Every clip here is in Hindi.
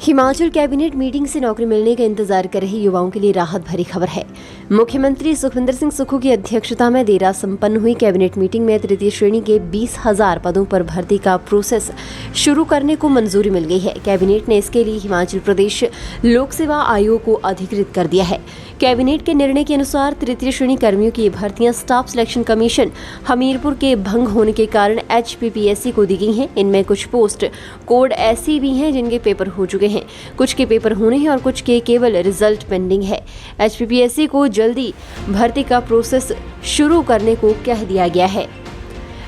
हिमाचल कैबिनेट मीटिंग से नौकरी मिलने का इंतजार कर रहे युवाओं के लिए राहत भरी खबर है। मुख्यमंत्री सुखविंदर सिंह सुक्खू की अध्यक्षता में देर रात संपन्न हुई कैबिनेट मीटिंग में तृतीय श्रेणी के 20,000 पदों पर भर्ती का प्रोसेस शुरू करने को मंजूरी मिल गई है। कैबिनेट ने इसके लिए हिमाचल प्रदेश लोक सेवा आयोग को अधिकृत कर दिया है। कैबिनेट के निर्णय के अनुसार तृतीय श्रेणी कर्मियों की भर्तियां स्टाफ सिलेक्शन कमीशन हमीरपुर के भंग होने के कारण HPPSC को दी गई हैं। इनमें कुछ पोस्ट कोड ऐसी भी हैं जिनके पेपर हो चुके हैं, कुछ के पेपर होने हैं और कुछ के केवल रिजल्ट पेंडिंग है। HPPSC को जल्दी भर्ती का प्रोसेस शुरू करने को कह दिया गया है।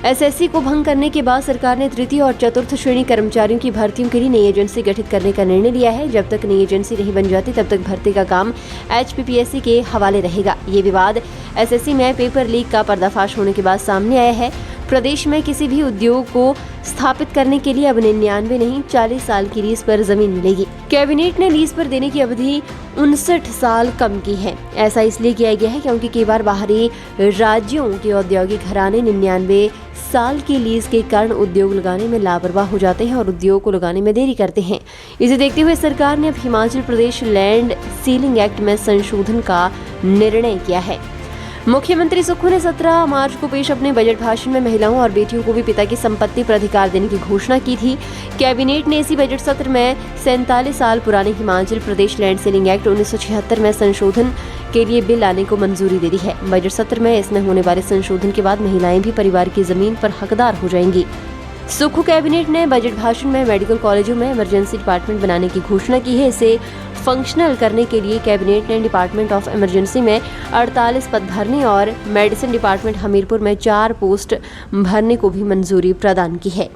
SSC को भंग करने के बाद सरकार ने तृतीय और चतुर्थ श्रेणी कर्मचारियों की भर्तियों के लिए नई एजेंसी गठित करने का निर्णय लिया है। जब तक नई एजेंसी नहीं बन जाती तब तक भर्ती का काम HPPSC के हवाले रहेगा। ये विवाद SSC में पेपर लीक का पर्दाफाश होने के बाद सामने आया है। प्रदेश में किसी भी उद्योग को स्थापित करने के लिए अब 99 नहीं 40 साल की लीज पर जमीन मिलेगी। कैबिनेट ने लीज पर देने की अवधि 59 साल कम की है। ऐसा इसलिए किया गया है क्योंकि कई बार बाहरी राज्यों के औद्योगिक घराने 99 साल की लीज के कारण उद्योग लगाने में लापरवाह हो जाते हैं और उद्योग को लगाने में देरी करते हैं। इसे देखते हुए सरकार ने अब Himachal Pradesh land ceiling act में संशोधन का निर्णय किया है। मुख्यमंत्री सुक्खू ने 17 मार्च को पेश अपने बजट भाषण में महिलाओं और बेटियों को भी पिता की संपत्ति पर अधिकार देने की घोषणा की थी। कैबिनेट ने इसी बजट सत्र में 47 साल पुराने Himachal Pradesh land ceiling act 1976 में संशोधन के लिए बिल लाने को मंजूरी दे दी है। बजट सत्र में इसमें होने वाले संशोधन के बाद महिलाएं भी परिवार की जमीन पर हकदार हो जाएंगी। सुक्खू कैबिनेट ने बजट भाषण में मेडिकल कॉलेजों में इमरजेंसी डिपार्टमेंट बनाने की घोषणा की है। इसे फंक्शनल करने के लिए कैबिनेट ने डिपार्टमेंट ऑफ इमरजेंसी में 48 पद भरने और मेडिसिन डिपार्टमेंट हमीरपुर में 4 पोस्ट भरने को भी मंजूरी प्रदान की है।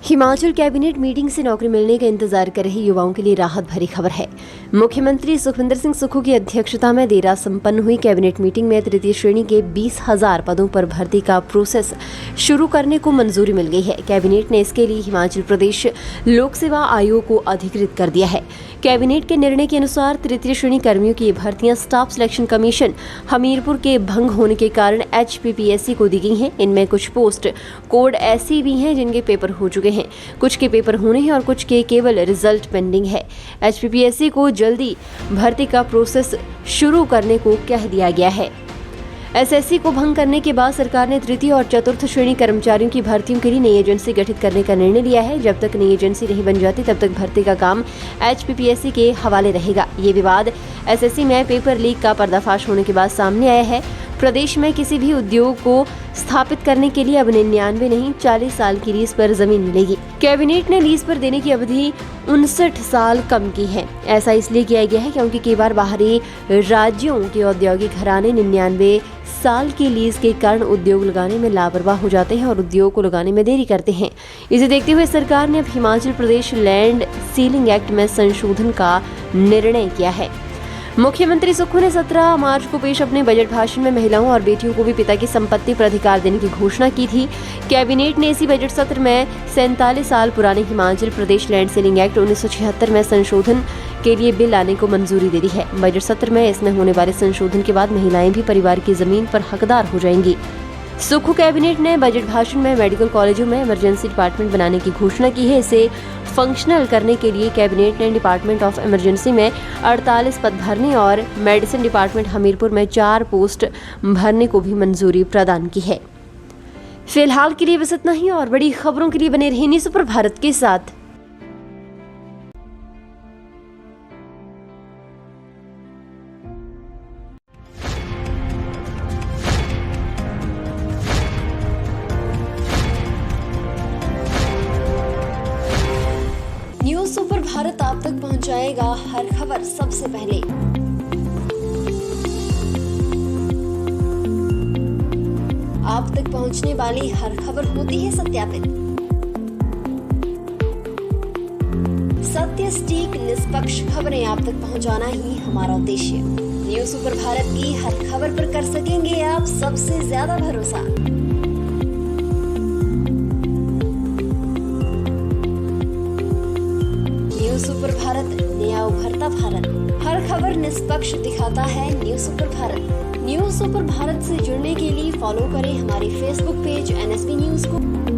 हिमाचल कैबिनेट मीटिंग से नौकरी मिलने का इंतजार कर रहे युवाओं के लिए राहत भरी खबर है। मुख्यमंत्री सुखविंदर सिंह सुक्खू की अध्यक्षता में देर रात संपन्न हुई कैबिनेट मीटिंग में तृतीय श्रेणी के 20,000 पदों पर भर्ती का प्रोसेस शुरू करने को मंजूरी मिल गई है। कैबिनेट ने इसके लिए हिमाचल प्रदेश लोक सेवा आयोग को अधिकृत कर दिया है। कैबिनेट के निर्णय के अनुसार तृतीय श्रेणी कर्मियों की भर्तियां स्टाफ सिलेक्शन कमीशन हमीरपुर के भंग होने के कारण HPPSC को दी गई हैं। इनमें कुछ पोस्ट कोड ऐसी भी हैं जिनके पेपर हो चुके हैं, कुछ के पेपर होने हैं और कुछ के केवल रिजल्ट पेंडिंग है। HPPSC को जल्दी भर्ती का प्रोसेस शुरू करने को कह दिया गया है। SSC को भंग करने के बाद सरकार ने तृतीय और चतुर्थ श्रेणी कर्मचारियों की भर्तियों के लिए नई एजेंसी गठित करने का निर्णय लिया है। जब तक नई एजेंसी नहीं बन जाती तब तक भर्ती का काम HPPSC के हवाले रहेगा। ये विवाद SSC में पेपर लीक का पर्दाफाश होने के बाद सामने आया है। प्रदेश में किसी भी उद्योग को स्थापित करने के लिए अब 99 नहीं 40 साल की लीज पर जमीन मिलेगी। कैबिनेट ने लीज पर देने की अवधि 59 साल कम की है। ऐसा इसलिए किया गया है क्योंकि कई बार बाहरी राज्यों के औद्योगिक घराने 99 साल की लीज के कारण उद्योग लगाने में लापरवाह हो जाते हैं और उद्योग को लगाने में देरी करते हैं। इसे देखते हुए सरकार ने अब Himachal Pradesh land ceiling act में संशोधन का निर्णय किया है। मुख्यमंत्री सुक्खू ने 17 मार्च को पेश अपने बजट भाषण में महिलाओं और बेटियों को भी पिता की संपत्ति पर अधिकार देने की घोषणा की थी। कैबिनेट ने इसी बजट सत्र में 47 साल पुराने Himachal Pradesh land ceiling act 1976 में संशोधन के लिए बिल लाने को मंजूरी दे दी है। बजट सत्र में इसमें होने वाले संशोधन के बाद महिलाएं भी परिवार की जमीन पर हकदार हो जाएंगी। सुक्खू कैबिनेट ने बजट भाषण में मेडिकल कॉलेजों में इमरजेंसी डिपार्टमेंट बनाने की घोषणा की है। इसे फंक्शनल करने के लिए कैबिनेट ने डिपार्टमेंट ऑफ इमरजेंसी में 48 पद भरने और मेडिसिन डिपार्टमेंट हमीरपुर में 4 पोस्ट भरने को भी मंजूरी प्रदान की है। फिलहाल के लिए बस इतना ही और बड़ी खबरों के लिए बने रहिए न्यूज़ सुपर भारत के साथ। न्यूज़ सुपर भारत आप तक पहुंचाएगा हर खबर सबसे पहले। आप तक पहुंचने वाली हर खबर होती है सत्यापित। सत्य सटीक निष्पक्ष खबरें आप तक पहुंचाना ही हमारा उद्देश्य। न्यूज़ सुपर भारत की हर खबर पर कर सकेंगे आप सबसे ज्यादा भरोसा। न्यूज सुपर भारत, नया उभरता भारत। हर खबर निष्पक्ष दिखाता है news super Bharat. News super Bharat से जुड़ने के लिए फॉलो करें हमारे फेसबुक पेज NSP न्यूज को।